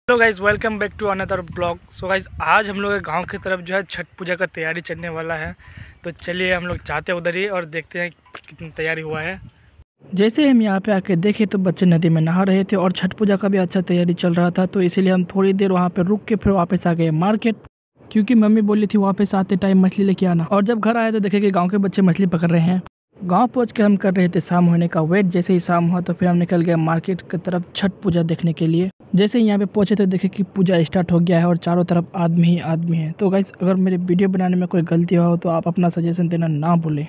Hello guys, welcome back to another blog. So guys, आज हम लोग के गांव की तरफ जो है छठ पूजा का तैयारी चलने वाला है। तो चलिए हम लोग जाते हैं उधर ही और देखते हैं कितनी तैयारी हुआ है। जैसे हम यहाँ पे आके देखे तो बच्चे नदी में नहा रहे थे और छठ पूजा का भी अच्छा तैयारी चल रहा था। तो इसीलिए हम थोड़ी देर वहाँ पे रुक के फिर वापस आ गए मार्केट, क्योंकि मम्मी बोली थी वापस आते टाइम मछली लेके आना। और जब घर आए तो देखे कि गाँव के बच्चे मछली पकड़ रहे हैं। गांव पहुंच के हम कर रहे थे शाम होने का वेट। जैसे ही शाम हुआ तो फिर हम निकल गए मार्केट की तरफ छठ पूजा देखने के लिए। जैसे ही यहाँ पे पहुंचे तो देखे कि पूजा स्टार्ट हो गया है और चारों तरफ आदमी ही आदमी है। तो गाइस, अगर मेरे वीडियो बनाने में कोई गलती हो तो आप अपना सजेशन देना ना भूलें।